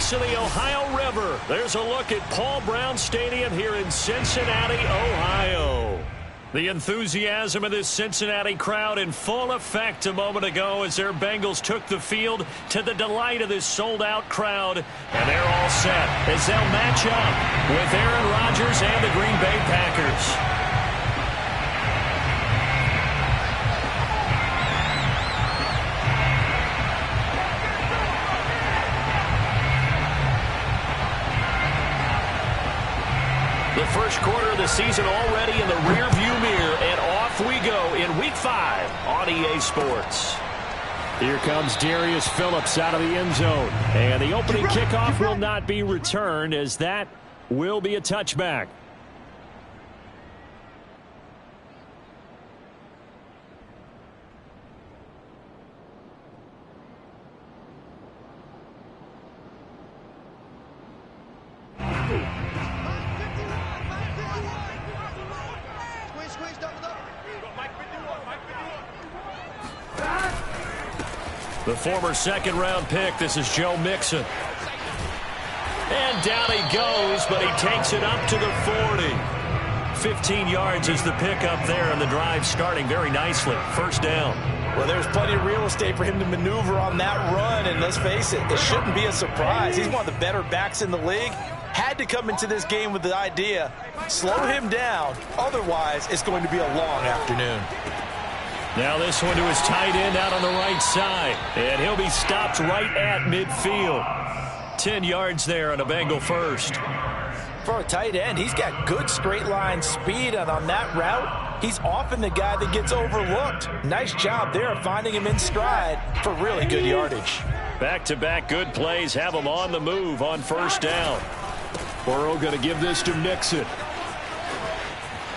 banks of the Ohio River. There's a look at Paul Brown Stadium here in Cincinnati, Ohio. The enthusiasm of this Cincinnati crowd in full effect a moment ago as their Bengals took the field to the delight of this sold-out crowd. And they're all set as they'll match up with Aaron Rodgers and the Green Bay Packers. The first quarter of the season already in the rearview mirror, and off we go in Week 5 on EA Sports. Here comes Darius Phillips out of the end zone, and the opening kickoff will not be returned as that will be a touchback. The former second-round pick, this is Joe Mixon. And down he goes, but he takes it up to the 40. 15 yards is the pickup there, and the drive starting very nicely. First down. Well, there's plenty of real estate for him to maneuver on that run, and let's face it, it shouldn't be a surprise. He's one of the better backs in the league. Had to come into this game with the idea, slow him down, otherwise it's going to be a long afternoon. Now this one to his tight end out on the right side. And he'll be stopped right at midfield. 10 yards there on a Bengal first. For a tight end, he's got good straight line speed, and on that route, he's often the guy that gets overlooked. Nice job there of finding him in stride for really good yardage. Back-to-back good plays have him on the move on first down. Burrow going to give this to Mixon.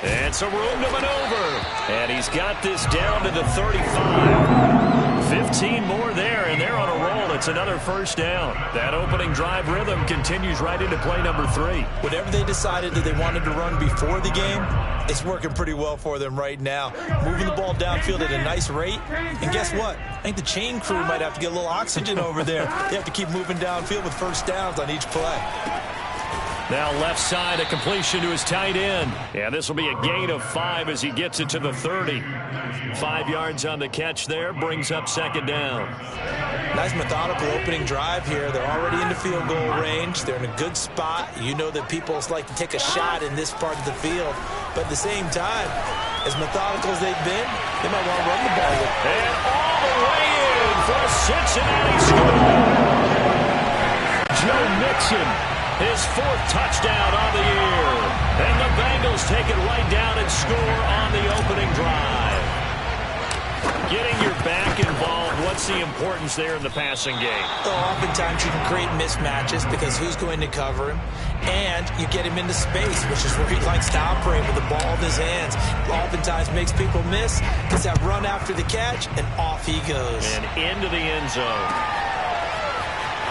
And some room to maneuver. And he's got this down to the 35. 15 more there, and they're on a roll. It's another first down. That opening drive rhythm continues right into play number 3. Whatever they decided that they wanted to run before the game, it's working pretty well for them right now. Moving the ball downfield at a nice rate. And guess what? I think the chain crew might have to get a little oxygen over there. They have to keep moving downfield with first downs on each play. Now left side, a completion to his tight end. And this will be a gain of 5 as he gets it to the 30. 5 yards on the catch there, brings up second down. Nice methodical opening drive here. They're already into field goal range. They're in a good spot. You know that people like to take a shot in this part of the field. But at the same time, as methodical as they've been, they might want to run the ball with. And all the way in for a Cincinnati score. Joe Mixon. His 4th touchdown on the year. And the Bengals take it right down and score on the opening drive. Getting your back involved, what's the importance there in the passing game? Well, oftentimes you can create mismatches because who's going to cover him? And you get him into space, which is where he likes to operate with the ball in his hands. Oftentimes makes people miss. Gets that run after the catch, and off he goes. And into the end zone.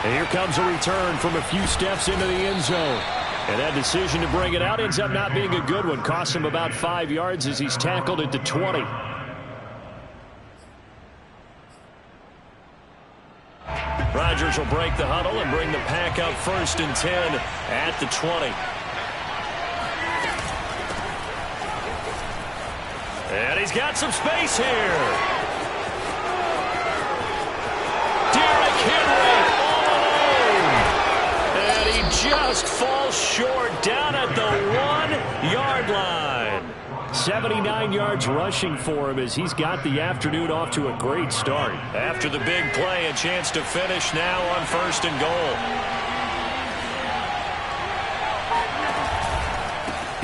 And here comes a return from a few steps into the end zone. And that decision to bring it out ends up not being a good one. Costs him about 5 yards as he's tackled at the 20. Rodgers will break the huddle and bring the pack up 1st and 10 at the 20. And he's got some space here. Derrick Henry. Just falls short down at the 1-yard line. 79 yards rushing for him as he's got the afternoon off to a great start. After the big play, a chance to finish now on 1st and goal.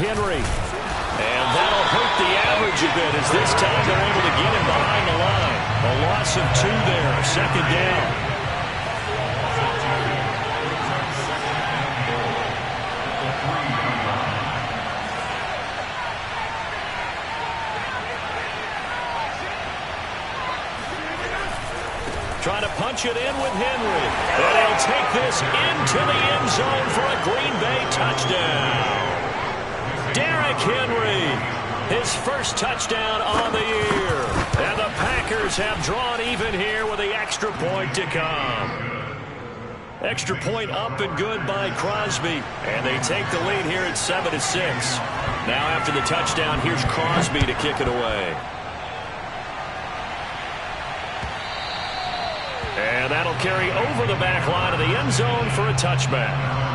Henry. And that'll hurt the average a bit as this time they're able to get him behind the line. A loss of 2 there, 2nd down. Trying to punch it in with Henry. And he'll take this into the end zone for a Green Bay touchdown. Derrick Henry, his first touchdown on the year. And the Packers have drawn even here with the extra point to come. Extra point up and good by Crosby. And they take the lead here at 7-6. Now after the touchdown, here's Crosby to kick it away. And that'll carry over the back line of the end zone for a touchback.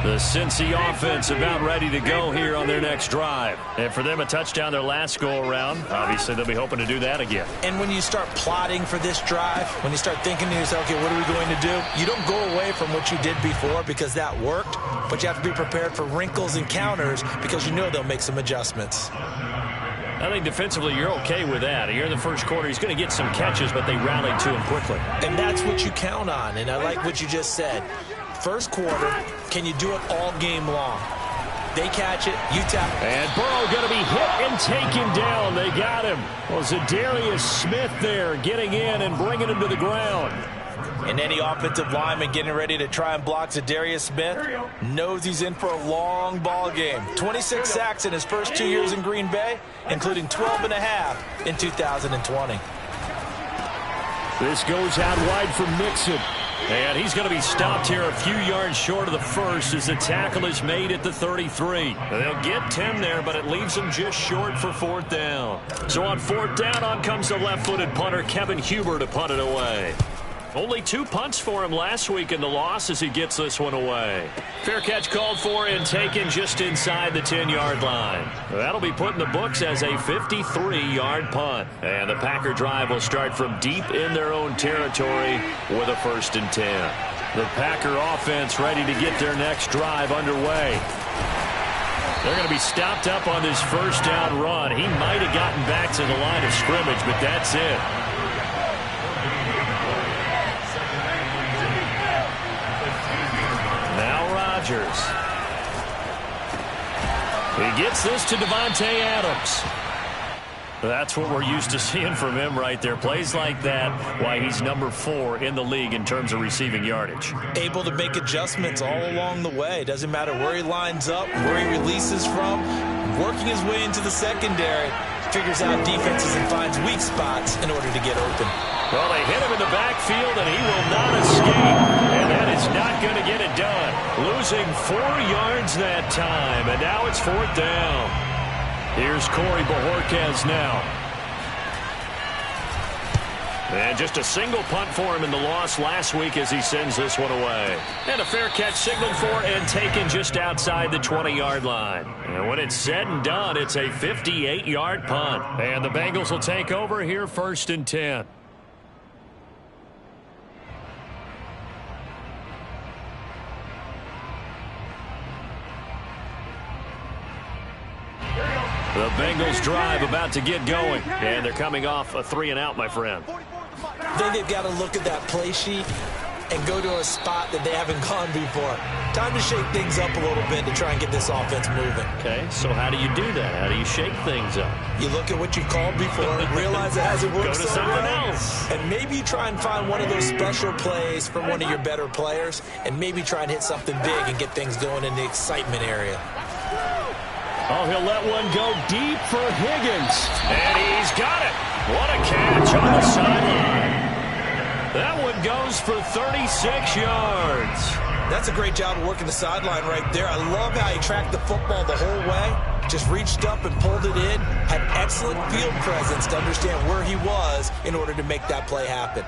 The Cincy offense about ready to go here on their next drive. And for them, a touchdown their last go-around. Obviously, they'll be hoping to do that again. And when you start plotting for this drive, when you start thinking to yourself, okay, what are we going to do? You don't go away from what you did before because that worked, but you have to be prepared for wrinkles and counters because you know they'll make some adjustments. I think defensively you're okay with that. Here in the first quarter, he's going to get some catches, but they rallied to him quickly. And that's what you count on, and I like what you just said. First quarter, can you do it all game long? They catch it, you tap. And Burrow going to be hit and taken down. They got him. Well, Zadarius Smith there getting in and bringing him to the ground. And any offensive lineman getting ready to try and block Zadarius Smith knows he's in for a long ball game. 26 sacks in his first 2 years in Green Bay, including 12 and a half in 2020. This goes out wide for Mixon. And he's going to be stopped here a few yards short of the first as the tackle is made at the 33. They'll get 10 there, but it leaves them just short for fourth down. So on fourth down, on comes the left-footed punter, Kevin Huber, to punt it away. Only 2 punts for him last week in the loss as he gets this one away. Fair catch called for and taken just inside the 10-yard line. That'll be put in the books as a 53-yard punt. And the Packer drive will start from deep in their own territory with a 1st and 10. The Packer offense ready to get their next drive underway. They're going to be stopped up on this first down run. He might have gotten back to the line of scrimmage, but that's it. He gets this to Devontae Adams. That's what we're used to seeing from him right there. Plays like that, why he's number 4 in the league in terms of receiving yardage. Able to make adjustments all along the way. Doesn't matter where he lines up, where he releases from. Working his way into the secondary. Figures out defenses and finds weak spots in order to get open. Well, they hit him in the backfield, and he will not escape. And that is not going to get it done. Losing 4 yards that time, and now it's 4th down. Here's Corey Bojorquez now. And just a single punt for him in the loss last week as he sends this one away. And a fair catch signaled for and taken just outside the 20-yard line. And when it's said and done, it's a 58-yard punt. And the Bengals will take over here 1st and 10. The Bengals drive about to get going. And they're coming off a 3-and-out, my friend. I think they've got to look at that play sheet and go to a spot that they haven't gone before. Time to shake things up a little bit to try and get this offense moving. Okay, so how do you do that? How do you shake things up? You look at what you've called before, realize it hasn't worked Go to so something well, else. and maybe try and find one of those special plays from one of your better players, and maybe try and hit something big and get things going in the excitement area. Oh, he'll let one go deep for Higgins. And he's got it. What a catch on the sideline. That one goes for 36 yards. That's a great job of working the sideline right there. I love how he tracked the football the whole way. Just reached up and pulled it in. Had excellent field presence to understand where he was in order to make that play happen.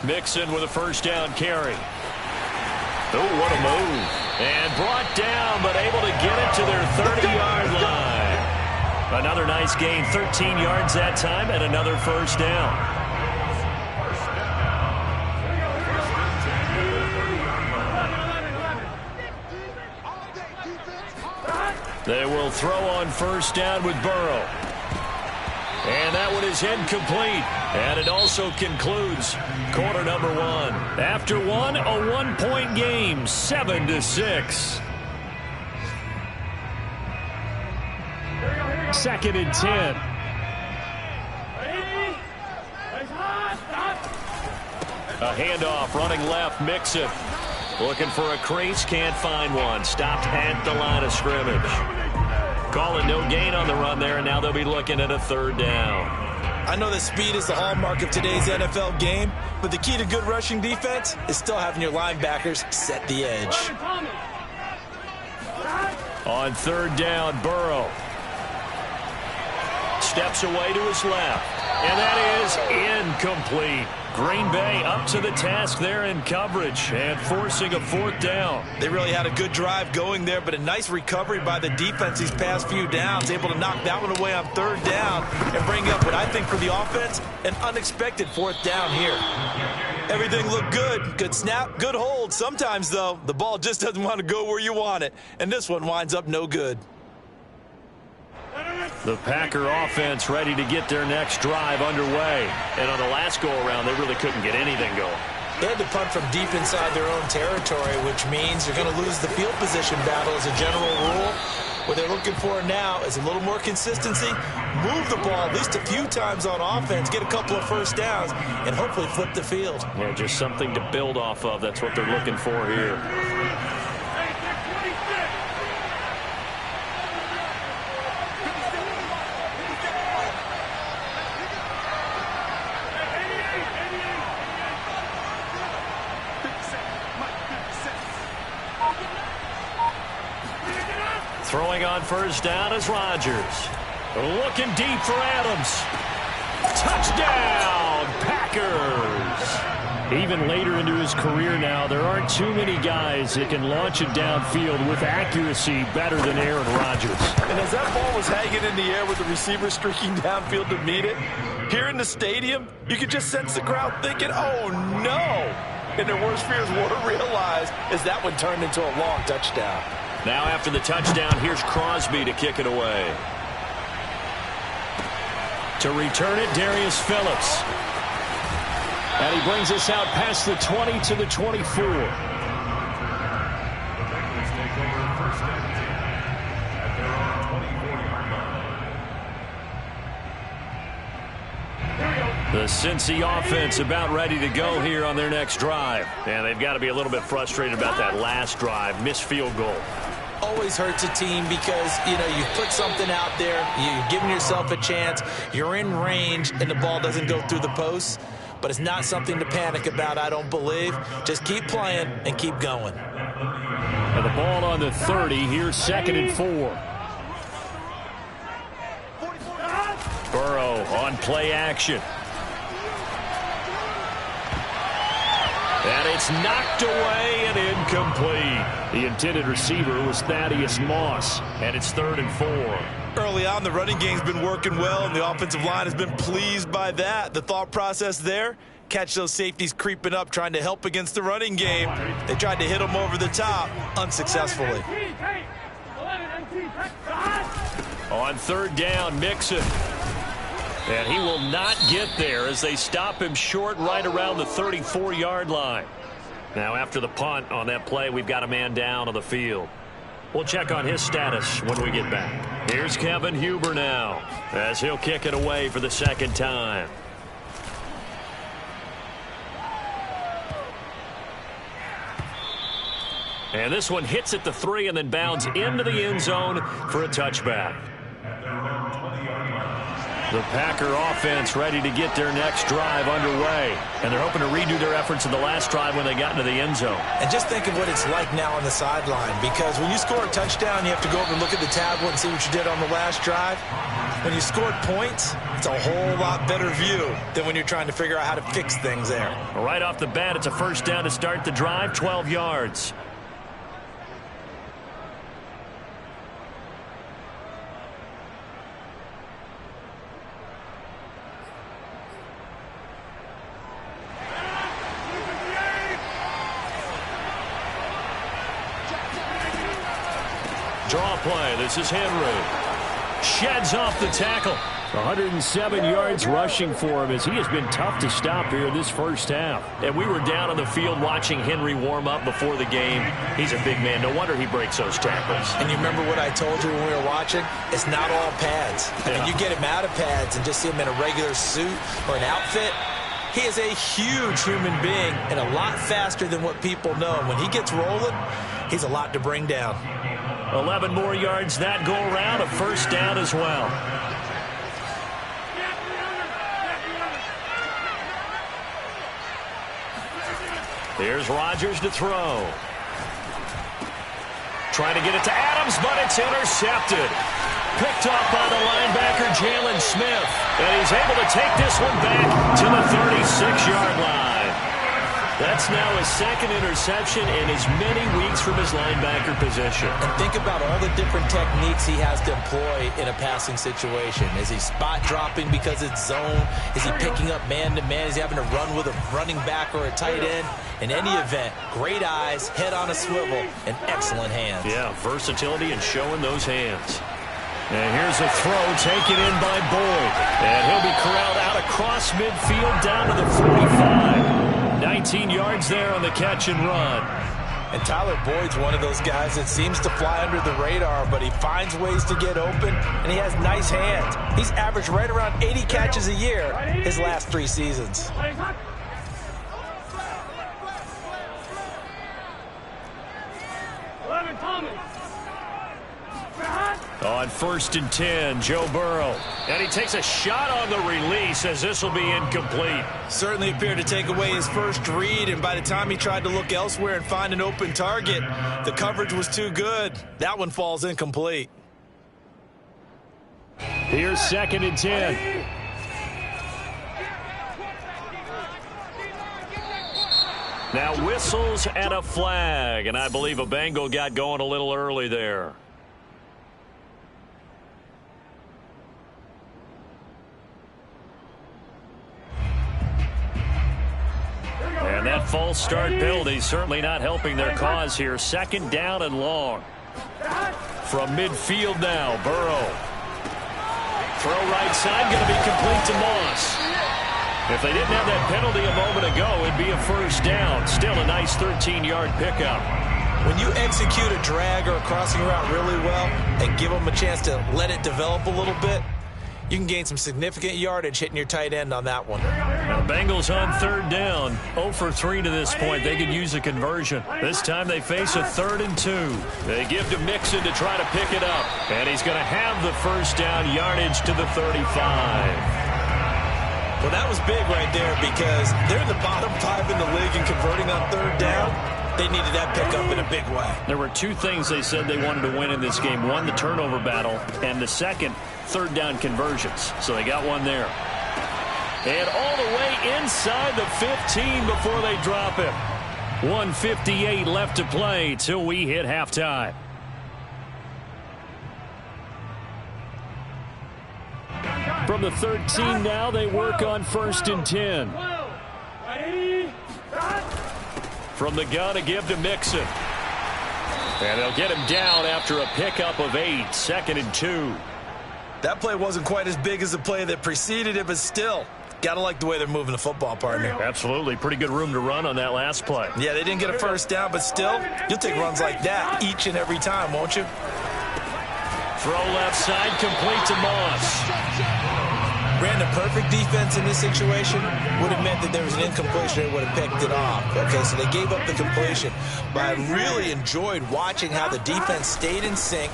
Mixon with a 1st down carry. Oh, what a move. And brought down, but able to get it to their 30-yard line. Another nice gain, 13 yards that time, and another 1st down. They will throw on 1st down with Burrow. And that one is incomplete. And it also concludes quarter number 1. After one, a 1-point game, 7-6. 2nd and 10. A handoff, running left, Mixon. Looking for a crease, can't find one. Stopped at the line of scrimmage. Call it no gain on the run there, and now they'll be looking at a third down. I know that speed is the hallmark of today's NFL game, but the key to good rushing defense is still having your linebackers set the edge. On third down, Burrow. Steps away to his left. And that is incomplete. Green Bay up to the task there in coverage and forcing a fourth down. They really had a good drive going there, but a nice recovery by the defense these past few downs, able to knock that one away on third down and bring up what I think for the offense, an unexpected fourth down here. Everything looked good. Good snap, good hold. Sometimes, though, the ball just doesn't want to go where you want it, and this one winds up no good. The Packer offense ready to get their next drive underway. And on the last go-around, they really couldn't get anything going. They had to punt from deep inside their own territory, which means you're going to lose the field position battle as a general rule. What they're looking for now is a little more consistency, move the ball at least a few times on offense, get a couple of first downs, and hopefully flip the field. Yeah, just something to build off of. That's what they're looking for here. Throwing on first down is Rodgers. Looking deep for Adams. Touchdown, Packers. Even later into his career now, there aren't too many guys that can launch it downfield with accuracy better than Aaron Rodgers. And as that ball was hanging in the air with the receiver streaking downfield to meet it, here in the stadium, you could just sense the crowd thinking, oh, no. And their worst fears were realized as that one turned into a long touchdown. Now after the touchdown, here's Crosby to kick it away. To return it, Darius Phillips. And he brings us out past the 20 to the 24. The Cincy offense about ready to go here on their next drive. And they've got to be a little bit frustrated about that last drive. Missed field goal. Always hurts a team because, you know, you put something out there, you're giving yourself a chance, you're in range, and the ball doesn't go through the posts. But it's not something to panic about, I don't believe. Just keep playing and keep going. And the ball on the 30. Here's 2nd and 4. Burrow on play action. And it's knocked away and incomplete. The intended receiver was Thaddeus Moss, and it's 3rd and 4. Early on, the running game's been working well, and the offensive line has been pleased by that. The thought process there, catch those safeties creeping up, trying to help against the running game. They tried to hit them over the top, unsuccessfully. On 3rd down, Mixon. And he will not get there as they stop him short right around the 34-yard line. Now after the punt on that play, we've got a man down on the field. We'll check on his status when we get back. Here's Kevin Huber now as he'll kick it away for the 2nd time. And this one hits at the 3 and then bounds into the end zone for a touchback. The Packer offense ready to get their next drive underway. And they're hoping to redo their efforts in the last drive when they got into the end zone. And just think of what it's like now on the sideline, because when you score a touchdown, you have to go over and look at the tablet and see what you did on the last drive. When you scored points, it's a whole lot better view than when you're trying to figure out how to fix things there. Right off the bat, it's a first down to start the drive, 12 yards. Draw play. This is Henry. Sheds off the tackle. 107 yards rushing for him as he has been tough to stop here this first half. And we were down on the field watching Henry warm up before the game. He's a big man. No wonder he breaks those tackles. And you remember what I told you when we were watching? It's not all pads. I mean, you get him out of pads and just see him in a regular suit or an outfit, He is a huge human being and a lot faster than what people know. When he gets rolling, he's a lot to bring down. 11 more yards that go around, a first down as well. Here's Rodgers to throw. Trying to get it to Adams, but it's intercepted. Picked off by the linebacker, Jalen Smith. And he's able to take this one back to the 36-yard line. That's now his second interception in as many weeks from his linebacker position. And think about all the different techniques he has to employ in a passing situation. Is he spot dropping because it's zone? Is he picking up man-to-man? Is he having to run with a running back or a tight end? In any event, great eyes, head on a swivel, and excellent hands. Yeah, versatility and showing those hands. And here's a throw taken in by Boyd. And he'll be corralled out across midfield down to the 45. 19 yards there on the catch and run. And Tyler Boyd's one of those guys that seems to fly under the radar, but he finds ways to get open, and he has nice hands. He's averaged right around 80 catches a year his last 3 seasons. On 1st and 10, Joe Burrow. And he takes a shot on the release as this will be incomplete. Certainly appeared to take away his first read, and by the time he tried to look elsewhere and find an open target, the coverage was too good. That one falls incomplete. Here's 2nd and 10. Now whistles and a flag, and I believe a Bengal got going a little early there. And that false start penalty certainly not helping their cause here. 2nd down and long. From midfield now, Burrow. Throw right side, going to be complete to Moss. If they didn't have that penalty a moment ago, it'd be a first down. Still a nice 13-yard pickup. When you execute a drag or a crossing route really well and give them a chance to let it develop a little bit, you can gain some significant yardage hitting your tight end on that one. Now, Bengals on 3rd down. 0 for 3 to this point. They could use a conversion. This time they face a 3rd and 2. They give to Mixon to try to pick it up. And he's going to have the first down, yardage to the 35. Well, that was big right there because they're in the bottom 5 in the league and converting on 3rd down. They needed that pickup in a big way. There were 2 things they said they wanted to win in this game. One, the turnover battle, and the second, 3rd down conversions. So they got one there. And all the way inside the 15 before they drop it. 1:58 left to play till we hit halftime. From the 13 now, they work on 1st and 10. From the gun, a give to Mixon. And they'll get him down after a pickup of 8. 2nd and 2. That play wasn't quite as big as the play that preceded it, but still, gotta like the way they're moving the football, partner. Absolutely. Pretty good room to run on that last play. Yeah, they didn't get a first down, but still, you'll take runs like that each and every time, won't you? Throw left side, complete to Moss. Ran the perfect defense in this situation. Would have meant that there was an incompletion. They would have picked it off. Okay, so they gave up the completion. But I really enjoyed watching how the defense stayed in sync,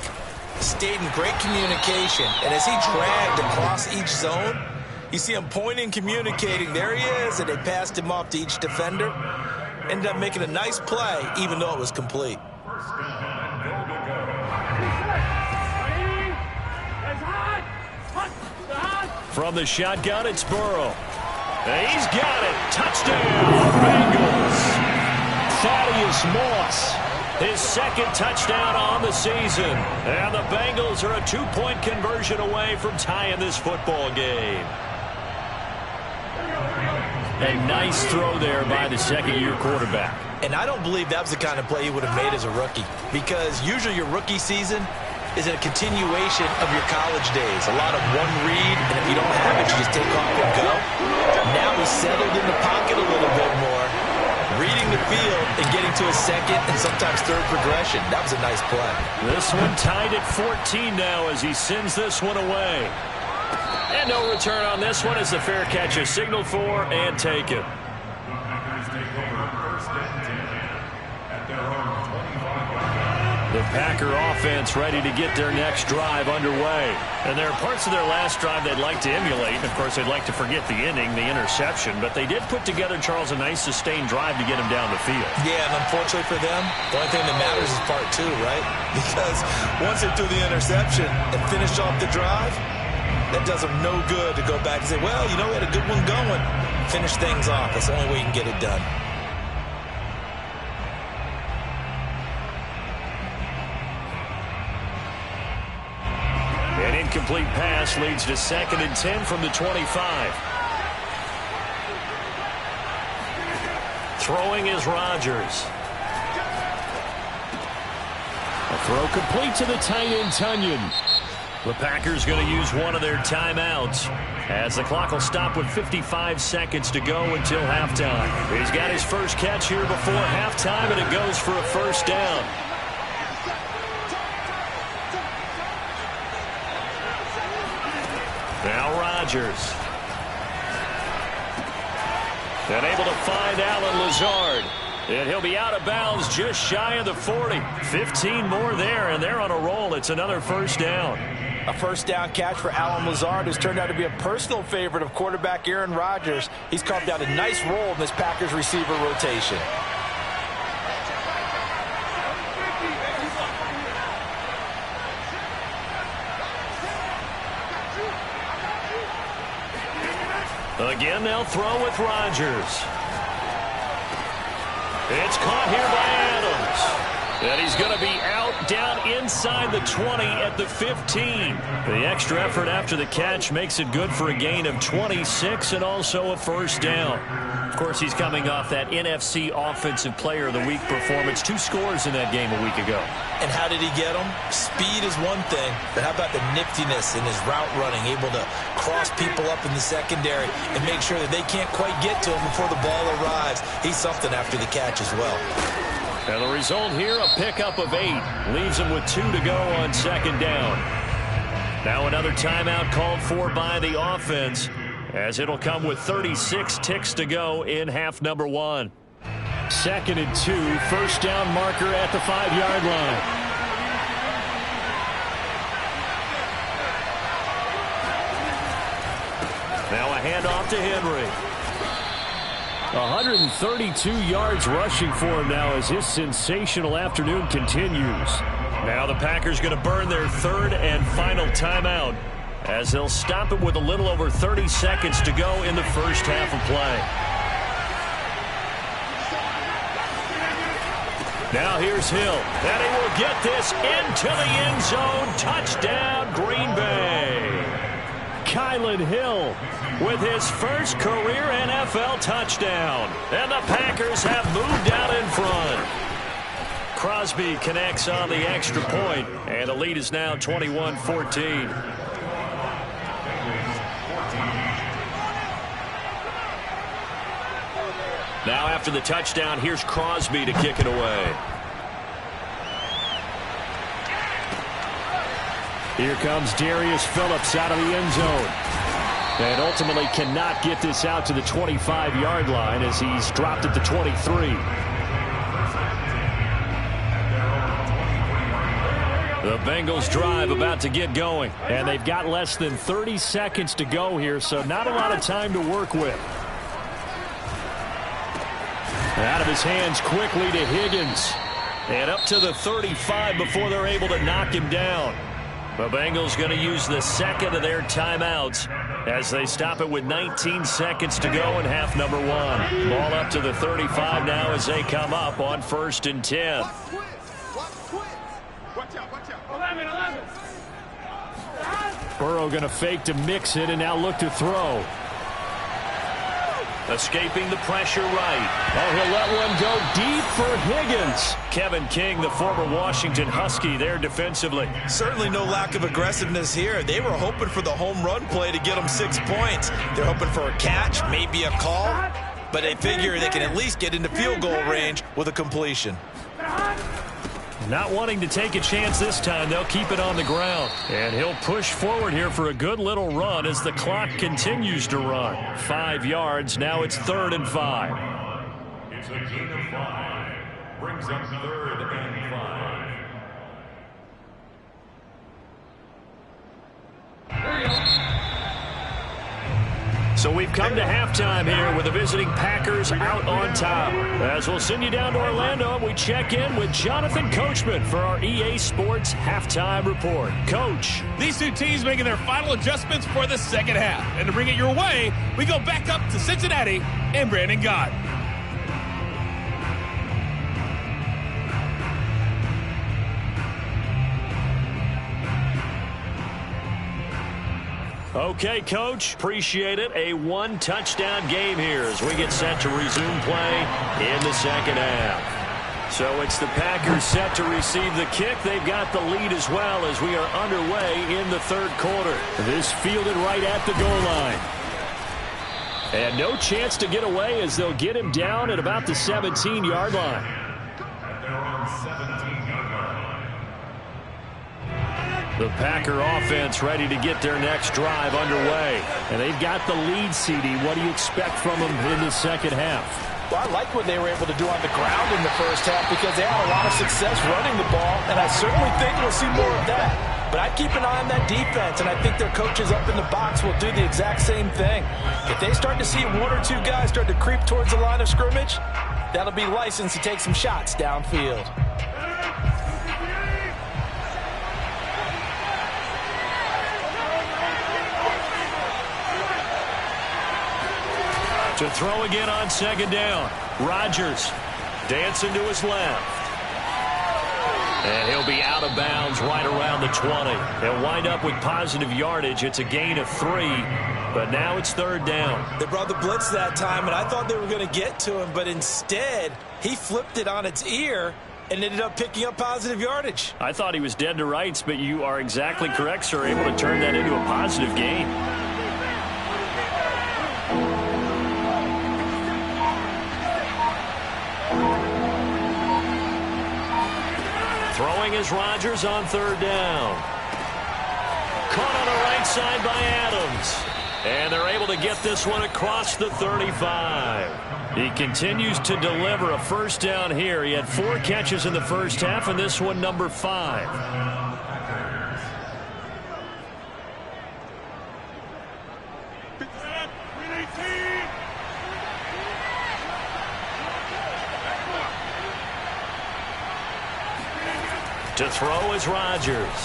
stayed in great communication. And as he dragged across each zone, you see him pointing, communicating. There he is, and they passed him off to each defender. Ended up making a nice play, even though it was complete. From the shotgun, it's Burrow. And he's got it. Touchdown, Bengals. Thaddeus Moss, his 2nd touchdown on the season. And the Bengals are a 2-point conversion away from tying this football game. A nice throw there by the 2nd-year quarterback. And I don't believe that was the kind of play he would have made as a rookie, because usually your rookie season is a continuation of your college days. A lot of one read, and if you don't have it, you just take off and go. Now he's settled in the pocket a little bit more, reading the field and getting to a 2nd and sometimes 3rd progression. That was a nice play. This one tied at 14 now as he sends this one away. And no return on this one as the fair catch is signaled for and taken. The Packer offense ready to get their next drive underway. And there are parts of their last drive they'd like to emulate. Of course, they'd like to forget the inning, the interception. But they did put together, Charles, a nice sustained drive to get him down the field. Yeah, and unfortunately for them, the only thing that matters is part two, right? Because once they threw the interception and finished off the drive, that does them no good to go back and say, well, you know, we had a good one going. Finish things off. That's the only way you can get it done. An incomplete pass leads to 2nd and 10 from the 25. Throwing is Rodgers. A throw complete to the tight end, Tunyon. The Packers going to use one of their timeouts as the clock will stop with 55 seconds to go until halftime. He's got his first catch here before halftime, and it goes for a first down. Now Rodgers. And able to find Allen Lazard. And he'll be out of bounds just shy of the 40. 15 more there, and they're on a roll. It's another first down. A first down catch for Allen Lazard has turned out to be a personal favorite of quarterback Aaron Rodgers. He's carved out a nice role in this Packers receiver rotation. Again, they'll throw with Rodgers. It's caught here by Adams. And he's going to be out down inside the 20 at the 15. The extra effort after the catch makes it good for a gain of 26 and also a first down. Of course, he's coming off that NFC Offensive Player of the Week performance. 2 scores in that game a week ago. And how did he get them? Speed is one thing, but how about the niftiness in his route running, able to cross people up in the secondary and make sure that they can't quite get to him before the ball arrives. He's something after the catch as well. And the result here, a pickup of 8. Leaves him with 2 to go on 2nd down. Now another timeout called for by the offense, as it'll come with 36 ticks to go in half number 1. 2nd and 2, first down marker at the 5-yard line. Now a handoff to Henry. 132 yards rushing for him now as his sensational afternoon continues. Now the Packers going to burn their 3rd and final timeout as they'll stop it with a little over 30 seconds to go in the first half of play. Now here's Hill, and he will get this into the end zone. Touchdown, Green Bay. Kylan Hill with his first career NFL touchdown. And the Packers have moved out in front. Crosby connects on the extra point, and the lead is now 21-14. Now after the touchdown, here's Crosby to kick it away. Here comes Darius Phillips out of the end zone. And ultimately cannot get this out to the 25-yard line as he's dropped at the 23. The Bengals drive about to get going. And they've got less than 30 seconds to go here, so not a lot of time to work with. Out of his hands quickly to Higgins. And up to the 35 before they're able to knock him down. The Bengals going to use the 2nd of their timeouts as they stop it with 19 seconds to go in half number 1. Ball up to the 35 now as they come up on 1st and 10. Burrow going to fake to mix it and now look to throw. Escaping the pressure right. Oh, he'll let one go deep for Higgins. Kevin King, the former Washington Husky, there defensively. Certainly no lack of aggressiveness here. They were hoping for the home run play to get them 6 points. They're hoping for a catch, maybe a call, but they figure they can at least get into field goal range with a completion. Not wanting to take a chance this time, they'll keep it on the ground. And he'll push forward here for a good little run as the clock continues to run. 5 yards, now it's 3rd and 5. It's a gain of 5. Brings up 3rd and 5. So we've come to halftime here with the visiting Packers out on top. As we'll send you down to Orlando, we check in with Jonathan Coachman for our EA Sports Halftime Report. Coach. These two teams making their final adjustments for the second half. And to bring it your way, we go back up to Cincinnati and Brandon Gott. Okay, Coach, appreciate it. A 1-touchdown game here as we get set to resume play in the second half. So it's the Packers set to receive the kick. They've got the lead as well as we are underway in the 3rd quarter. This fielded right at the goal line. And no chance to get away as they'll get him down at about the 17-yard line. At their own 17-yard line. The Packer offense ready to get their next drive underway. And they've got the lead, CD. What do you expect from them in the second half? Well, I like what they were able to do on the ground in the first half because they had a lot of success running the ball, and I certainly think we'll see more of that. But I'd keep an eye on that defense, and I think their coaches up in the box will do the exact same thing. If they start to see 1 or 2 guys start to creep towards the line of scrimmage, that'll be licensed to take some shots downfield. To throw again on 2nd down. Rodgers dancing to his left. And he'll be out of bounds right around the 20. He'll wind up with positive yardage. It's a gain of 3, but now it's 3rd down. They brought the blitz that time, and I thought they were going to get to him, but instead he flipped it on its ear and ended up picking up positive yardage. I thought he was dead to rights, but you are exactly correct, sir. Able to turn that into a positive gain. Throwing is Rodgers on 3rd down. Caught on the right side by Adams. And they're able to get this one across the 35. He continues to deliver a 1st down here. He had 4 catches in the first half, and this one number 5. To throw is Rodgers.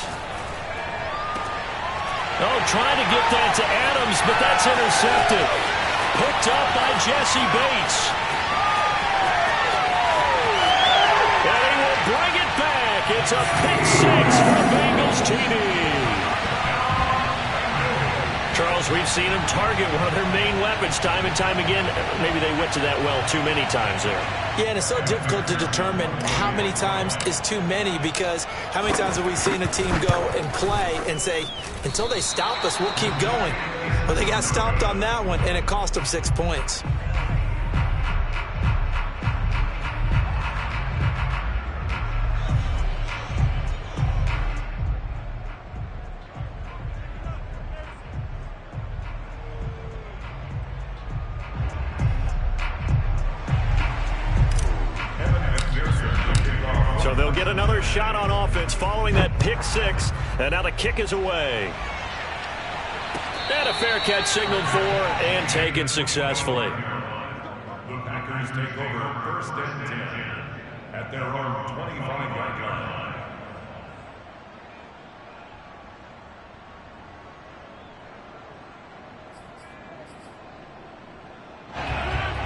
Oh, trying to get that to Adams, but that's intercepted. Picked up by Jesse Bates. And he will bring it back. It's a pick 6 for Bengals TD. Charles, we've seen him target one of their main weapons time and time again. Maybe they went to that well too many times there. Yeah, and it's so difficult to determine how many times is too many because how many times have we seen a team go and play and say, until they stop us, we'll keep going. But they got stopped on that one, and it cost them 6 points. So they'll get another shot on offense following that pick 6. And now the kick is away. And a fair catch signaled for and taken successfully. The Packers take over 1st and 10 at their own 25-yard line.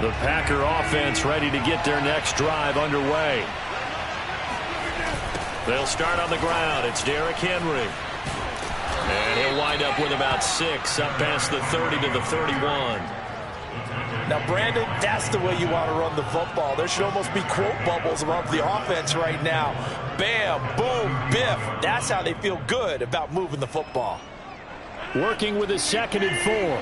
The Packer offense ready to get their next drive underway. They'll start on the ground. It's Derrick Henry. And he'll wind up with about 6 up past the 30 to the 31. Now, Brandon, that's the way you want to run the football. There should almost be quote bubbles above the offense right now. Bam, boom, biff. That's how they feel good about moving the football. Working with his 2nd and 4.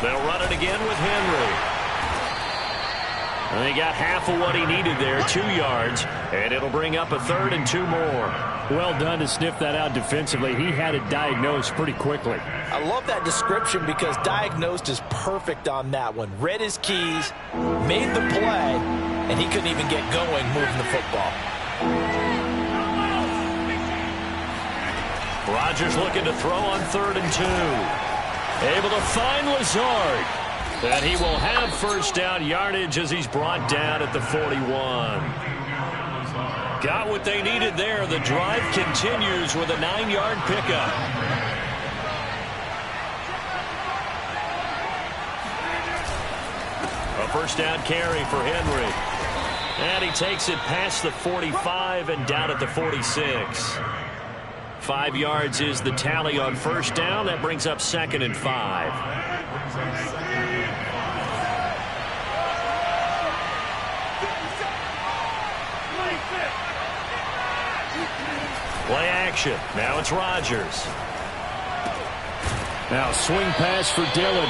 They'll run it again with Henry. And he got half of what he needed there, 2 yards, and it'll bring up a 3rd and 2 more. Well done to sniff that out defensively. He had it diagnosed pretty quickly. I love that description because diagnosed is perfect on that one. Read his keys, made the play, and he couldn't even get going moving the football. Rodgers looking to throw on 3rd and 2. Able to find Lazard. And he will have first down yardage as he's brought down at the 41. Got what they needed there. The drive continues with a 9-yard pickup. A first down carry for Henry. And he takes it past the 45 and down at the 46. 5 yards is the tally on first down. That brings up 2nd and 5. Play action. Now it's Rodgers. Now swing pass for Dillon.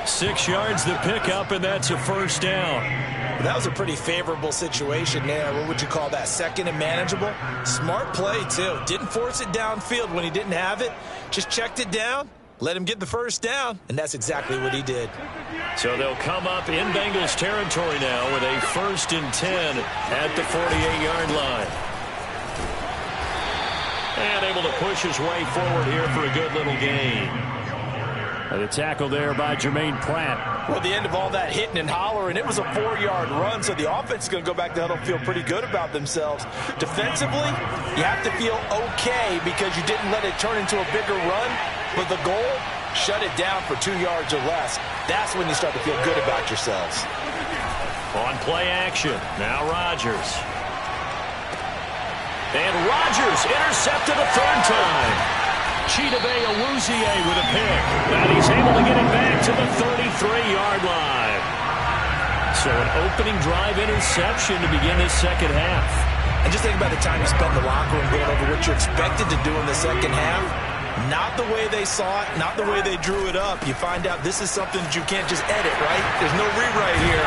6 yards the pickup, and that's a first down. That was a pretty favorable situation there. What would you call that? 2nd and manageable? Smart play, too. Didn't force it downfield when he didn't have it. Just checked it down, let him get the first down, and that's exactly what he did. So they'll come up in Bengals territory now with a 1st and 10 at the 48-yard line. And able to push his way forward here for a good little gain. And the tackle there by Jermaine Pratt. Well, the end of all that hitting and hollering, it was a 4-yard run, so the offense is going to go back to huddle, feel pretty good about themselves. Defensively, you have to feel okay because you didn't let it turn into a bigger run, but the goal, shut it down for 2 yards or less. That's when you start to feel good about yourselves. On play action, now Rodgers. And Rodgers intercepted a 3rd time. Chidobe Awuzie with a pick. And he's able to get it back to the 33-yard line. So an opening drive interception to begin this second half. And just think about the time you spent in the locker room going over what you expected to do in the second half. Not the way they saw it, not the way they drew it up. You find out this is something that you can't just edit, right? There's no rewrite here.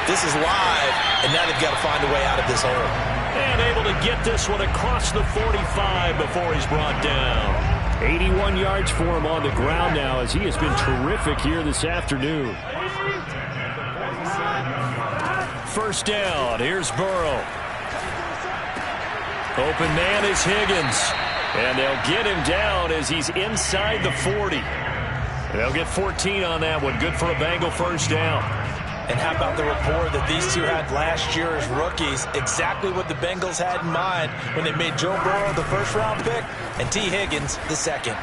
This is live, and now they've got to find a way out of this hole. And able to get this one across the 45 before he's brought down. 81 yards for him on the ground now as he has been terrific here this afternoon. First down. Here's Burrow. Open man is Higgins. And they'll get him down as he's inside the 40. They'll get 14 on that one. Good for a Bengal first down. And how about the rapport that these two had last year as rookies? Exactly what the Bengals had in mind when they made Joe Burrow the first-round pick and T. Higgins the second.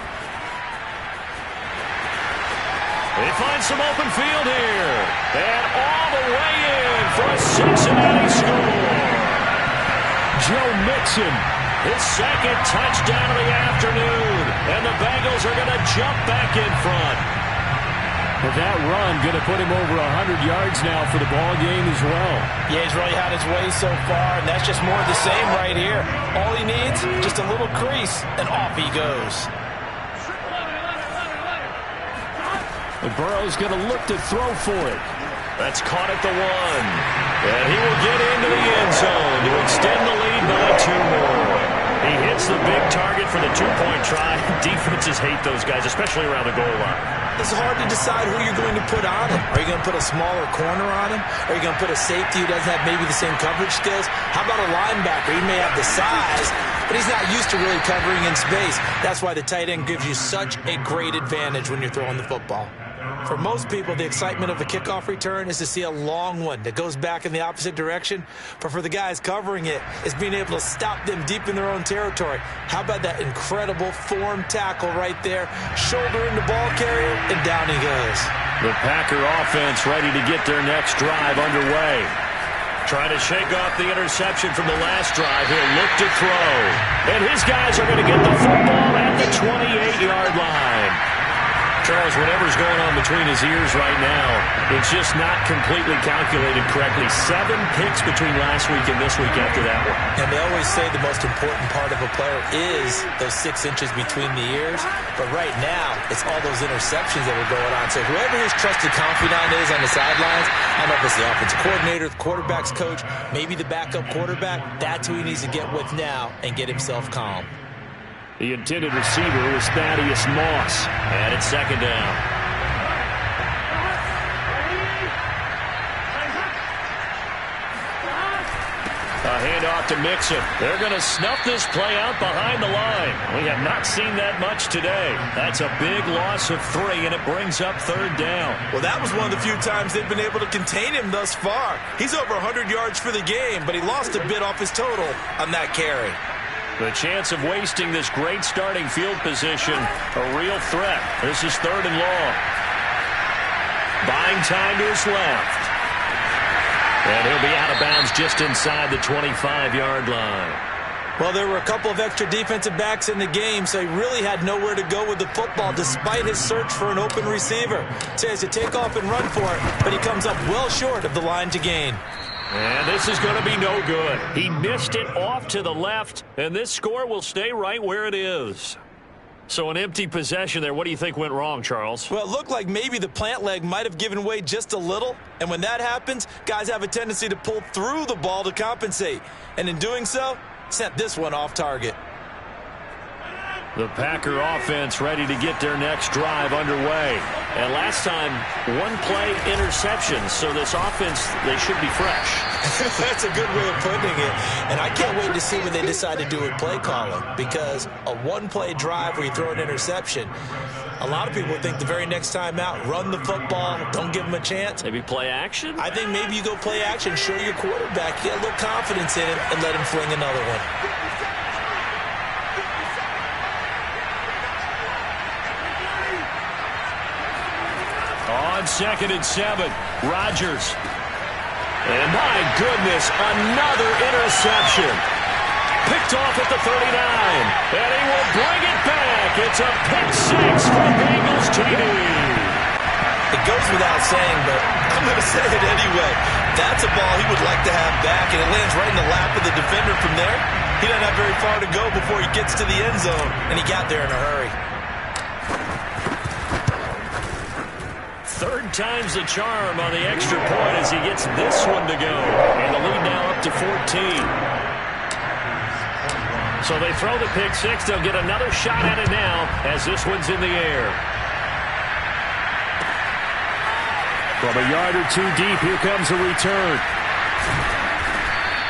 They find some open field here. And all the way in for a Cincinnati score. Joe Mixon. His 2nd touchdown of the afternoon. And the Bengals are going to jump back in front. But that run going to put him over 100 yards now for the ball game as well. Yeah, he's really had his way so far, and that's just more of the same right here. All he needs, just a little crease, and off he goes. And Burrow's going to look to throw for it. That's caught at the 1. And he will get into the end zone to extend the lead by 2 more. He hits the big target for the 2-point try. Defenses hate those guys, especially around the goal line. It's hard to decide who you're going to put on him. Are you going to put a smaller corner on him? Are you going to put a safety who doesn't have maybe the same coverage skills? How about a linebacker? He may have the size, but he's not used to really covering in space. That's why the tight end gives you such a great advantage when you're throwing the football. For most people, the excitement of a kickoff return is to see a long one that goes back in the opposite direction. But for the guys covering it, it's being able to stop them deep in their own territory. How about that incredible form tackle right there? Shoulder in the ball carrier, and down he goes. The Packer offense ready to get their next drive underway. Trying to shake off the interception from the last drive. He'll look to throw. And his guys are going to get the football at the 28-yard line. Charles, whatever's going on between his ears right now, it's just not completely calculated correctly. 7 picks between last week and this week after that one. And they always say the most important part of a player is those 6 inches between the ears. But right now, it's all those interceptions that are going on. So whoever his trusted confidant is on the sidelines, I don't know if it's the offensive coordinator, the quarterback's coach, maybe the backup quarterback, that's who he needs to get with now and get himself calm. The intended receiver was Thaddeus Moss. And it's second down. A handoff to Mixon. They're going to snuff this play out behind the line. We have not seen that much today. That's a big loss of 3, and it brings up third down. Well, that was one of the few times they've been able to contain him thus far. He's over 100 yards for the game, but he lost a bit off his total on that carry. The chance of wasting this great starting field position, a real threat. This is third and long. Buying time to his left. And he'll be out of bounds just inside the 25-yard line. Well, there were a couple of extra defensive backs in the game, so he really had nowhere to go with the football despite his search for an open receiver. So he has to take off and run for it, but he comes up well short of the line to gain. And this is going to be no good. He missed it off to the left, and this score will stay right where it is. So an empty possession there. What do you think went wrong, Charles? Well, it looked like maybe the plant leg might have given way just a little. And when that happens, guys have a tendency to pull through the ball to compensate. And in doing so, sent this one off target. The Packer offense ready to get their next drive underway. And last time, 1-play interception. So this offense, they should be fresh. That's a good way of putting it. And I can't wait to see what they decide to do with play calling. Because a 1-play drive where you throw an interception, a lot of people think the very next time out, run the football, don't give them a chance. Maybe play action? I think maybe you go play action, show your quarterback, get a little confidence in him, and let him fling another one. On 2nd and 7, Rodgers. And my goodness, another interception. Picked off at the 39. And he will bring it back. It's a pick 6 for Bengals TD. It goes without saying, but I'm going to say it anyway. That's a ball he would like to have back, and it lands right in the lap of the defender from there. He doesn't have very far to go before he gets to the end zone, and he got there in a hurry. Third time's the charm on the extra point as he gets this one to go. And the lead now up to 14. So they throw the pick 6. They'll get another shot at it now as this one's in the air. From a yard or 2 deep, here comes a return.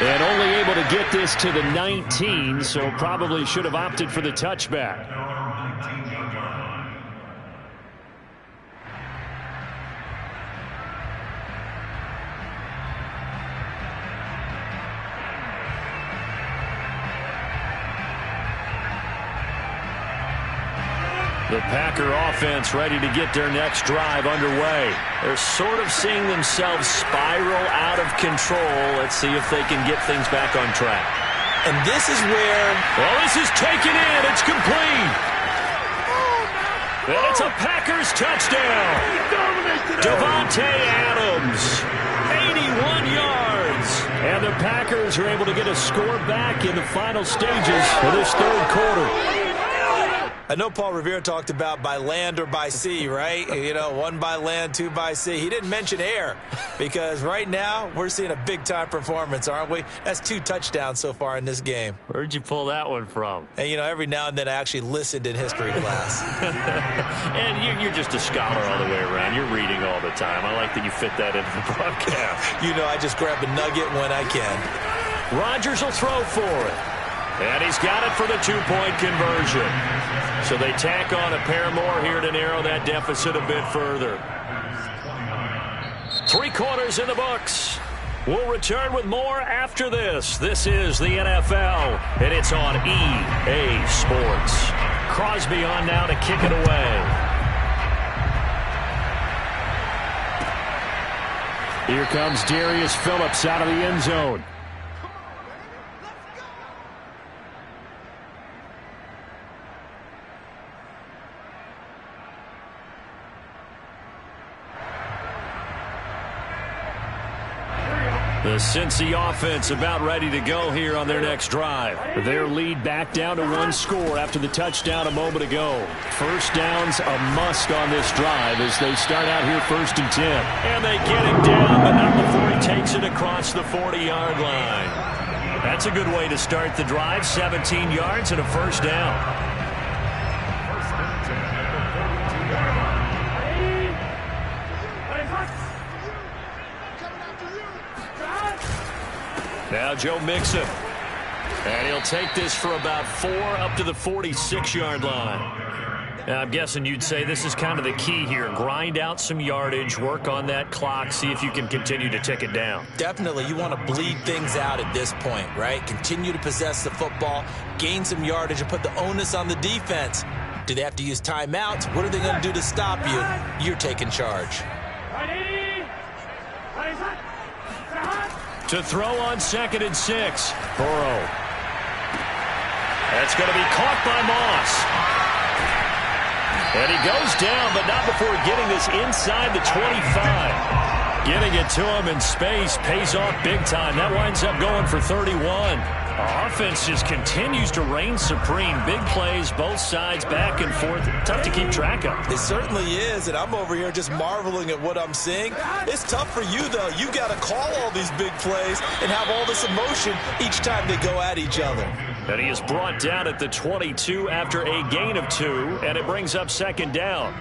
And only able to get this to the 19, so probably should have opted for the touchback. The Packer offense ready to get their next drive underway. They're sort of seeing themselves spiral out of control. Let's see if they can get things back on track. And this is where... Well, this is taken in. It's complete. And it's a Packers touchdown. Devontae Adams, 81 yards. And the Packers are able to get a score back in the final stages of this third quarter. I know Paul Revere talked about by land or by sea, right? You know, 1 by land, 2 by sea. He didn't mention air because right now we're seeing a big-time performance, aren't we? That's 2 touchdowns so far in this game. Where'd you pull that one from? And, you know, every now and then I actually listened in history class. And you're just a scholar all the way around. You're reading all the time. I like that you fit that into the broadcast. You know, I just grab a nugget when I can. Rodgers will throw for it. And he's got it for the 2-point conversion. So they tack on a pair more here to narrow that deficit a bit further. 3 quarters in the books. We'll return with more after this. This is the NFL, and it's on EA Sports. Crosby on now to kick it away. Here comes Darius Phillips out of the end zone. The Cincy offense about ready to go here on their next drive. Their lead back down to one score after the touchdown a moment ago. First down's a must on this drive as they start out here 1st and 10. And they get him down, but not before he takes it across the 40-yard line. That's a good way to start the drive. 17 yards and a first down. Now Joe Mixon. And he'll take this for about 4 up to the 46-yard line. Now, I'm guessing you'd say this is kind of the key here. Grind out some yardage, work on that clock, see if you can continue to tick it down. Definitely. You want to bleed things out at this point, right? Continue to possess the football, gain some yardage, and put the onus on the defense. Do they have to use timeouts? What are they going to do to stop you? You're taking charge. To throw on 2nd and 6. Burrow. That's going to be caught by Moss. And he goes down, but not before getting this inside the 25. Getting it to him in space pays off big time. That winds up going for 31. Offense just continues to reign supreme. Big plays, both sides, back and forth. Tough to keep track of. It certainly is, and I'm over here just marveling at what I'm seeing. It's tough for you, though. You got to call all these big plays and have all this emotion each time they go at each other. And he is brought down at the 22 after a gain of 2, and it brings up 2nd down.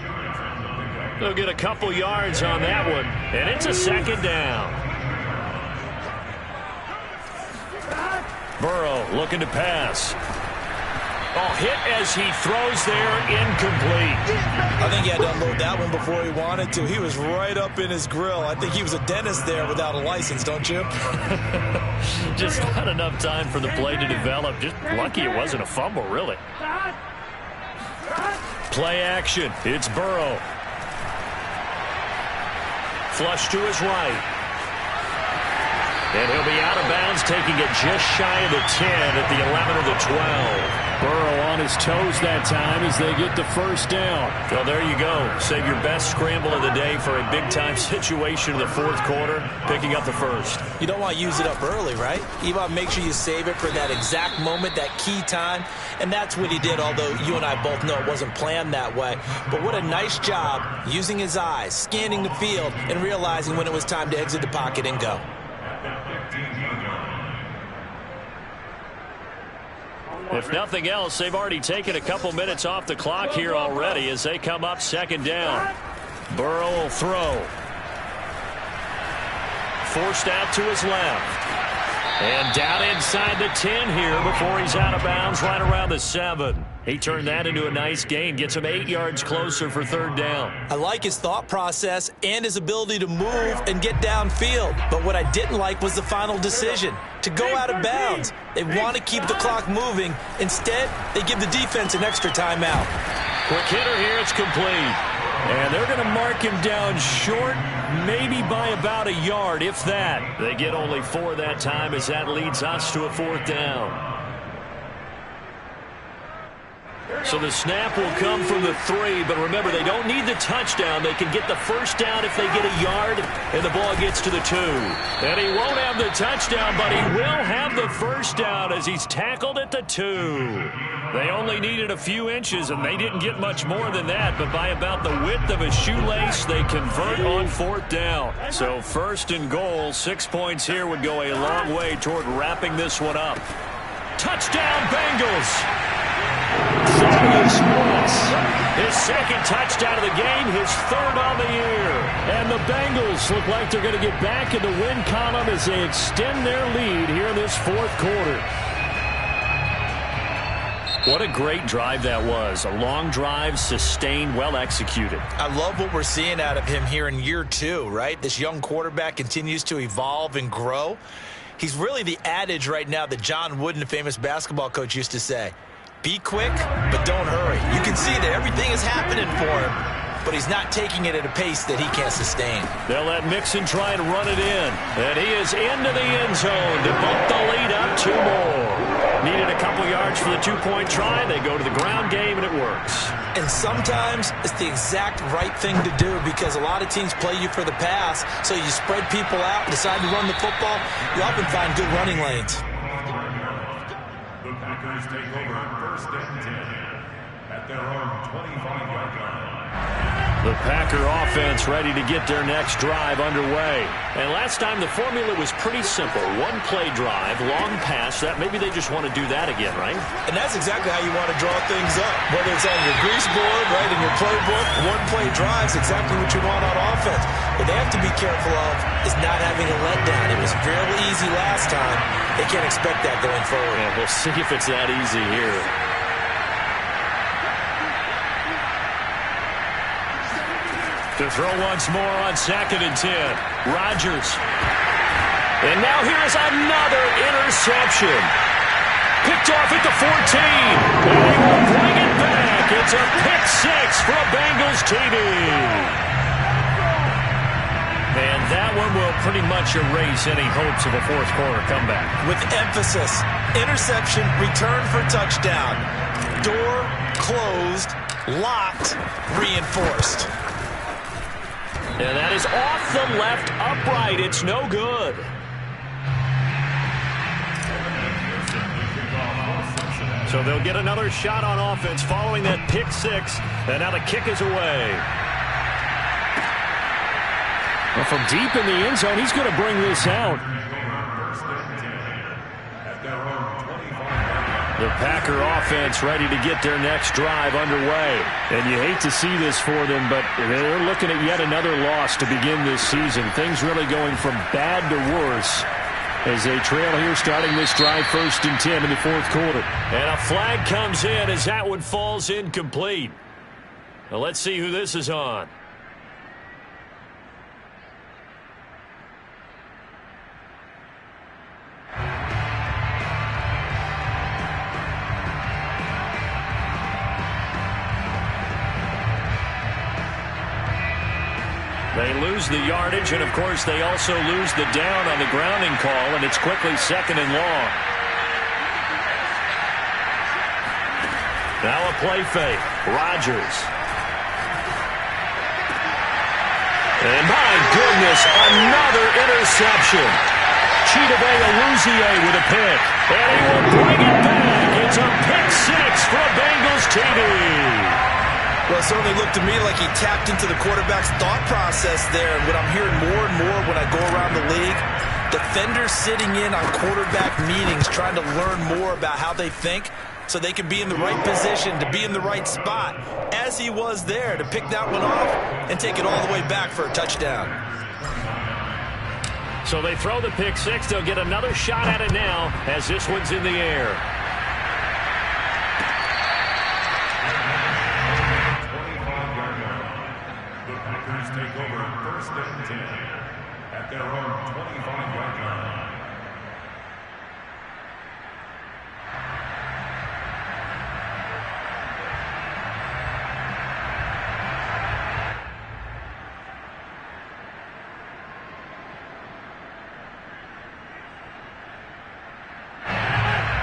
They'll get a couple yards on that one, and it's a 2nd down. Burrow looking to pass. Oh, hit as he throws there, incomplete. I think he had to unload that one before he wanted to. He was right up in his grill. I think he was a dentist there without a license, don't you? Just not enough time for the play to develop. Just lucky it wasn't a fumble, really. Play action. It's Burrow. Flush to his right. And he'll be out of bounds, taking it just shy of the 10 at the 11 of the 12. Burrow on his toes that time as they get the first down. Well, there you go. Save your best scramble of the day for a big-time situation in the 4th quarter, picking up the first. You don't want to use it up early, right? You want to make sure you save it for that exact moment, that key time. And that's what he did, although you and I both know it wasn't planned that way. But what a nice job using his eyes, scanning the field, and realizing when it was time to exit the pocket and go. If nothing else, they've already taken a couple minutes off the clock here already as they come up 2nd down. Burrow will throw. Forced out to his left. And down inside the 10 here before he's out of bounds right around the 7. He turned that into a nice gain, gets him 8 yards closer for 3rd down. I like his thought process and his ability to move and get downfield. But what I didn't like was the final decision, to go out of bounds. They want to keep the clock moving. Instead, they give the defense an extra timeout. Quick hitter here, it's complete. And they're going to mark him down short, maybe by about a yard, if that. They get only 4 that time as that leads us to a 4th down. So the snap will come from the 3, but remember, they don't need the touchdown. They can get the first down if they get a yard, and the ball gets to the 2. And he won't have the touchdown, but he will have the first down as he's tackled at the 2. They only needed a few inches, and they didn't get much more than that, but by about the width of a shoelace, they convert on 4th down. So 1st and goal, 6 points here would go a long way toward wrapping this one up. Touchdown, Bengals! His 2nd touchdown of the game, his 3rd on the year. And the Bengals look like they're going to get back in the win column as they extend their lead here in this 4th quarter. What a great drive that was. A long drive, sustained, well executed. I love what we're seeing out of him here in year 2, right? This young quarterback continues to evolve and grow. He's really the adage right now that John Wooden, the famous basketball coach, used to say. Be quick, but don't hurry. You can see that everything is happening for him, but he's not taking it at a pace that he can't sustain. They'll let Mixon try and run it in. And he is into the end zone to bump the lead up 2 more. Needed a couple yards for the 2-point try. They go to the ground game, and it works. And sometimes it's the exact right thing to do because a lot of teams play you for the pass, so you spread people out, decide to run the football, you often find good running lanes. The Packers take over first and 10 at their own 25-yard line. The Packer offense ready to get their next drive underway. And last time the formula was pretty simple. One play drive, long pass. That maybe they just want to do that again, right? And that's exactly how you want to draw things up. Whether it's on your grease board, right, in your playbook, one play drive is exactly what you want on offense. What they have to be careful of is not having a letdown. It was real easy last time. They can't expect that going forward. Yeah, we'll see if it's that easy here. To throw once more on 2nd and 10. Rodgers. And now here is another interception. Picked off at the 14. And he will bring it back. It's a pick six for a Bengals TD. And that one will pretty much erase any hopes of a fourth quarter comeback. With emphasis, interception, return for touchdown. Door closed, locked, reinforced. And that is off the left upright. It's no good. So they'll get another shot on offense following that pick six. And now the kick is away. Well, from deep in the end zone, he's going to bring this out. The Packer offense ready to get their next drive underway. And you hate to see this for them, but they're looking at yet another loss to begin this season. Things really going from bad to worse as they trail here starting this drive 1st and 10 in the fourth quarter. And a flag comes in as that one falls incomplete. Now let's see who this is on. They lose the yardage, and, of course, they also lose the down on the grounding call, and it's quickly 2nd and long. Now a play fake. Rodgers. And, my goodness, another interception. Chidobe with a pick. And he will bring it back. It's a pick six for a Bengals TD. Well, it certainly looked to me like he tapped into the quarterback's thought process there. And what I'm hearing more and more when I go around the league, defenders sitting in on quarterback meetings trying to learn more about how they think so they can be in the right position, to be in the right spot, as he was there, to pick that one off and take it all the way back for a touchdown. So they throw the pick six. They'll get another shot at it now as this one's in the air. Take over 1st and 10 at their own 25-yard line.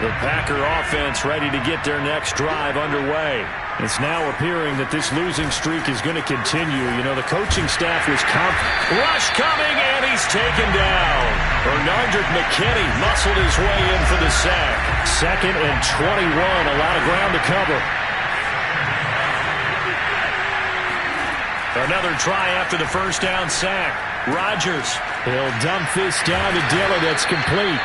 The Packer offense ready to get their next drive underway. It's now appearing that this losing streak is going to continue. You know, the coaching staff was confident. Rush coming, and he's taken down. Bernardrick McKinney muscled his way in for the sack. 2nd and 21, a lot of ground to cover. Another try after the first down sack. Rodgers, he'll dump this down to Dillon. That's complete.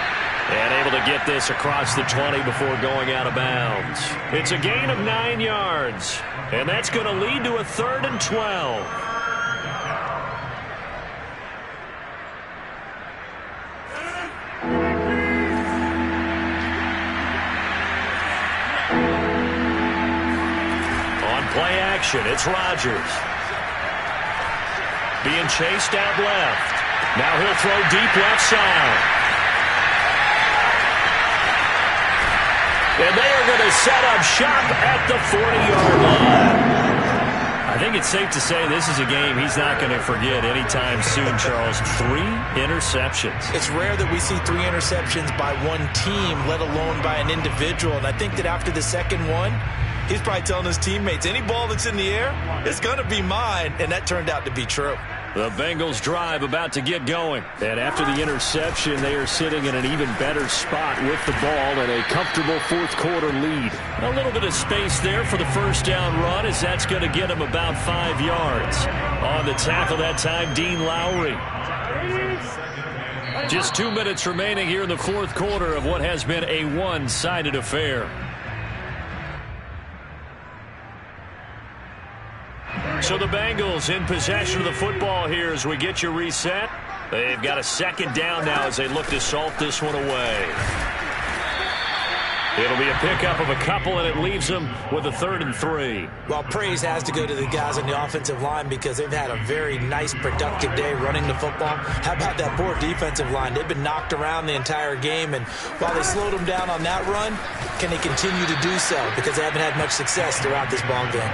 And able to get this across the 20 before going out of bounds. It's a gain of 9 yards. And that's going to lead to a 3rd and 12. On play action, it's Rodgers. Being chased out left. Now he'll throw deep left side. And they are going to set up shop at the 40-yard line. I think it's safe to say this is a game he's not going to forget anytime soon, Charles. 3 interceptions. It's rare that we see 3 interceptions by one team, let alone by an individual. And I think that after the second one, he's probably telling his teammates, any ball that's in the air, it's going to be mine. And that turned out to be true. The Bengals drive about to get going. And after the interception, they are sitting in an even better spot with the ball and a comfortable fourth-quarter lead. A little bit of space there for the first down run, as that's going to get them about 5 yards. On the tackle that time, Dean Lowry. Just 2 minutes remaining here in the fourth quarter of what has been a one-sided affair. So the Bengals in possession of the football here as we get you reset. They've got a second down now as they look to salt this one away. It'll be a pickup of a couple, and it leaves them with a 3rd and 3. Well, praise has to go to the guys on the offensive line because they've had a very nice, productive day running the football. How about that poor defensive line? They've been knocked around the entire game, and while they slowed them down on that run, can they continue to do so? Because they haven't had much success throughout this ball game.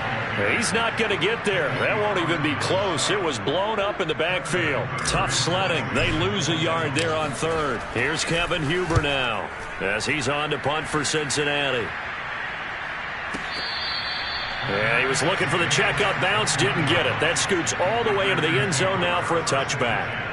He's not going to get there. That won't even be close. It was blown up in the backfield. Tough sledding. They lose a yard there on 3rd. Here's Kevin Huber now as he's on to punt for Cincinnati. Yeah, he was looking for the checkout bounce, didn't get it. That scoots all the way into the end zone now for a touchback.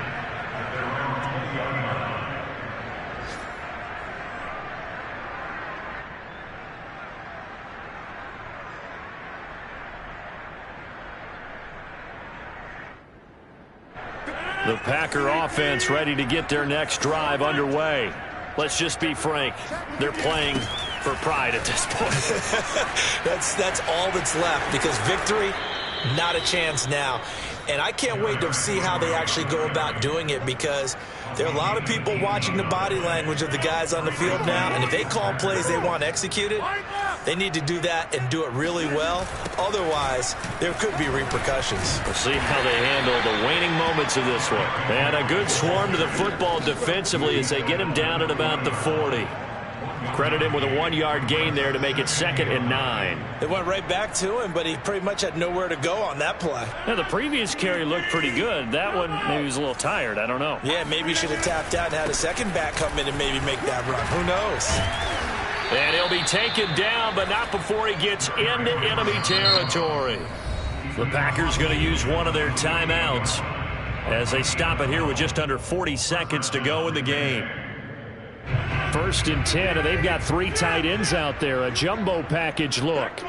The Packer offense ready to get their next drive underway. Let's just be frank. They're playing for pride at this point. That's all that's left because victory, not a chance now. And I can't wait to see how they actually go about doing it because there are a lot of people watching the body language of the guys on the field now. And if they call plays they want executed, they need to do that and do it really well. Otherwise, there could be repercussions. We'll see how they handle the waning moments of this one. And a good swarm to the football defensively as they get him down at about the 40. Credit him with a 1-yard gain there to make it 2nd and 9. They went right back to him, but he pretty much had nowhere to go on that play. Now, the previous carry looked pretty good. That one, maybe he was a little tired. I don't know. Yeah, maybe he should have tapped out and had a second back come in and maybe make that run. Who knows? And he'll be taken down, but not before he gets into enemy territory. The Packers going to use one of their timeouts as they stop it here with just under 40 seconds to go in the game. 1st and 10, and they've got 3 tight ends out there. A jumbo package look.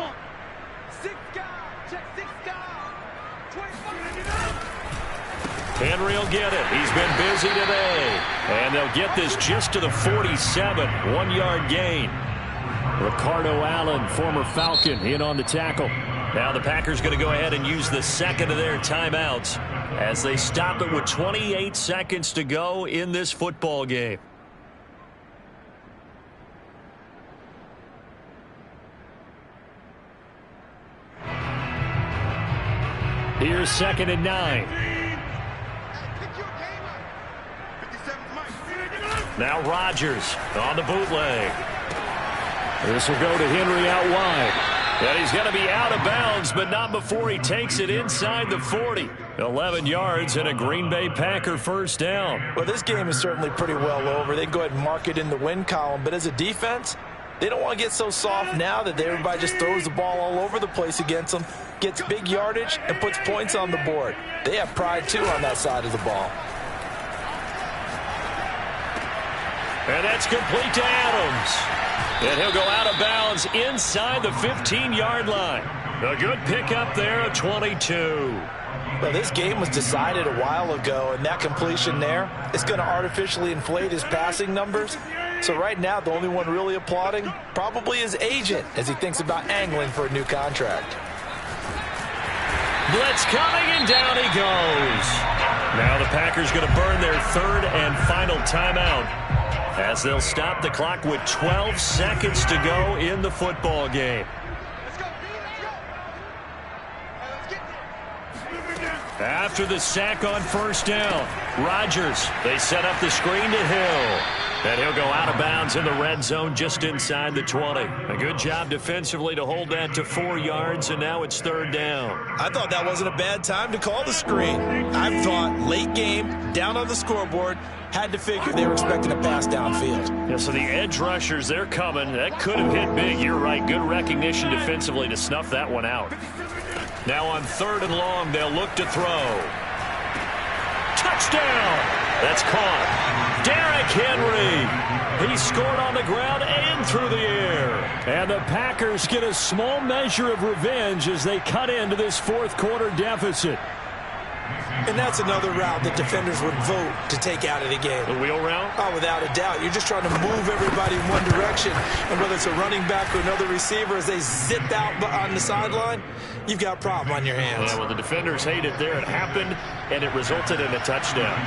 Henry will get it. He's been busy today. And they'll get this just to the 47. 1-yard gain. Ricardo Allen, former Falcon, in on the tackle. Now the Packers going to go ahead and use the second of their timeouts as they stop it with 28 seconds to go in this football game. Here's 2nd and 9. Now Rodgers on the bootleg. This will go to Henry out wide. And he's going to be out of bounds, but not before he takes it inside the 40. 11 yards and a Green Bay Packer 1st down. Well, this game is certainly pretty well over. They go ahead and mark it in the win column. But as a defense, they don't want to get so soft now that everybody just throws the ball all over the place against them, gets big yardage, and puts points on the board. They have pride, too, on that side of the ball. And that's complete to Adams. And he'll go out of bounds inside the 15-yard line. A good pickup there at 22. Well, this game was decided a while ago, and that completion there is going to artificially inflate his passing numbers. So right now, the only one really applauding probably his agent as he thinks about angling for a new contract. Blitz coming, and down he goes. Now the Packers going to burn their 3rd and final timeout as they'll stop the clock with 12 seconds to go in the football game. After the sack on 1st down, Rodgers, they set up the screen to Hill. And he'll go out of bounds in the red zone just inside the 20. A good job defensively to hold that to 4 yards, and now it's 3rd down. I thought that wasn't a bad time to call the screen. I thought late game, down on the scoreboard, had to figure they were expecting a pass downfield. Yeah, so the edge rushers, they're coming. That could have hit big. You're right. Good recognition defensively to snuff that one out. Now on 3rd and long, they'll look to throw. Touchdown! That's caught. Derrick Henry. He scored on the ground and through the air. And the Packers get a small measure of revenge as they cut into this 4th quarter deficit. And that's another route that defenders would vote to take out of the game. The wheel route? Oh, without a doubt. You're just trying to move everybody in one direction. And whether it's a running back or another receiver, as they zip out on the sideline, you've got a problem on your hands. Yeah, well, the defenders hate it there. It happened, and it resulted in a touchdown.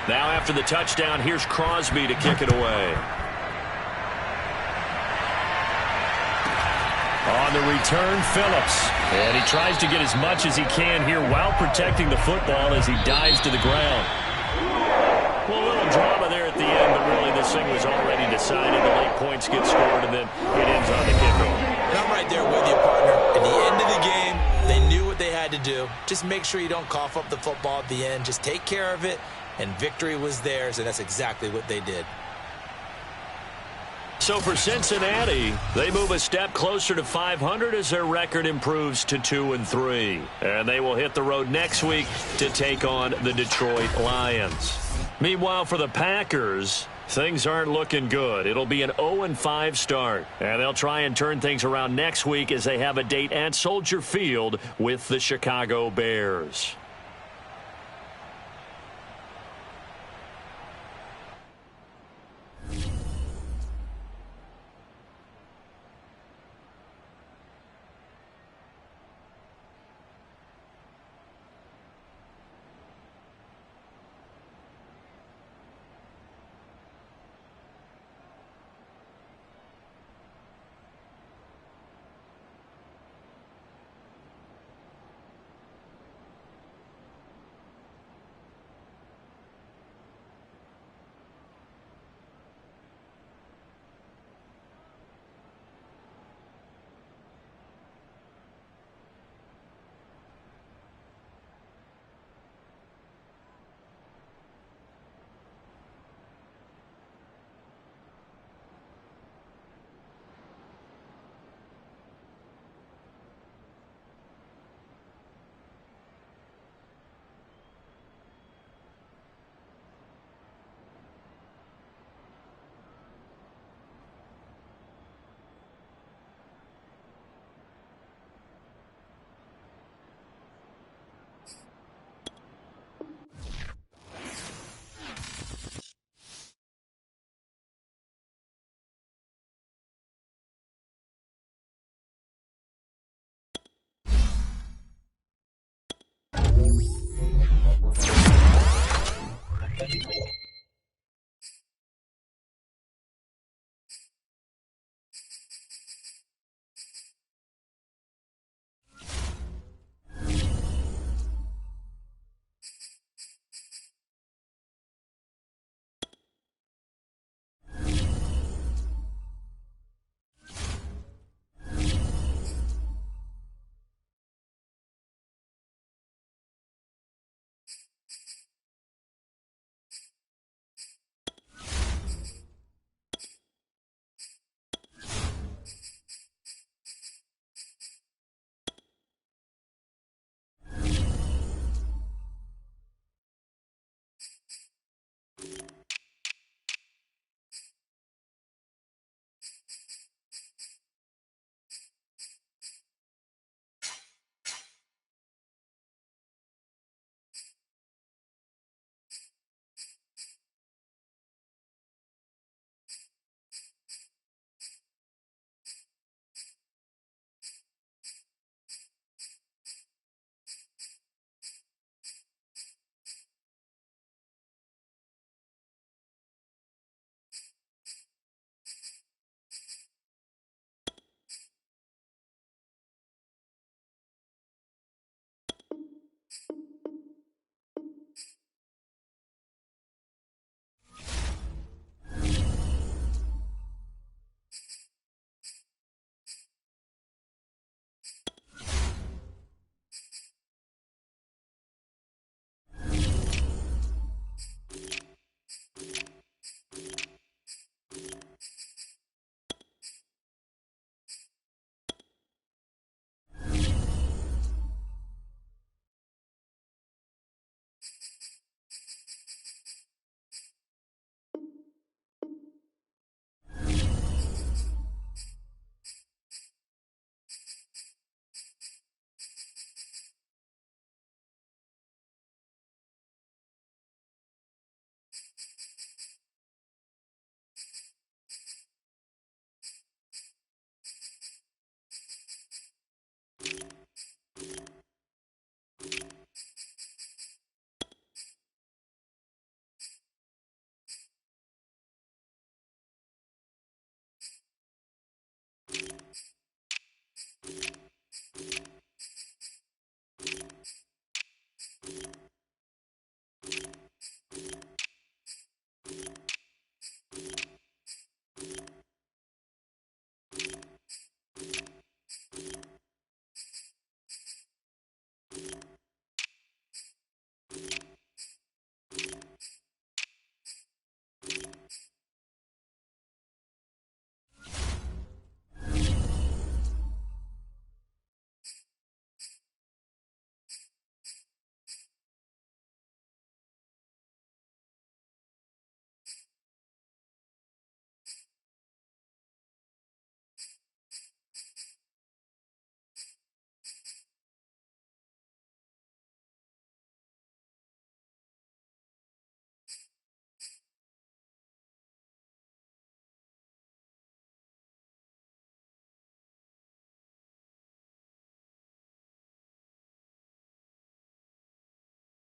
Now after the touchdown, here's Crosby to kick it away. On the return, Phillips. And he tries to get as much as he can here while protecting the football as he dives to the ground. Well, a little drama there at the end, but really this thing was already decided. The late points get scored, and then it ends on the kickoff. And I'm right there with you, partner. At the end of the game, they knew what they had to do. Just make sure you don't cough up the football at the end. Just take care of it, and victory was theirs, and that's exactly what they did. So for Cincinnati, they move a step closer to 500 as their record improves to 2-3. And they will hit the road next week to take on the Detroit Lions. Meanwhile, for the Packers, things aren't looking good. It'll be an 0-5 start. And they'll try and turn things around next week as they have a date at Soldier Field with the Chicago Bears.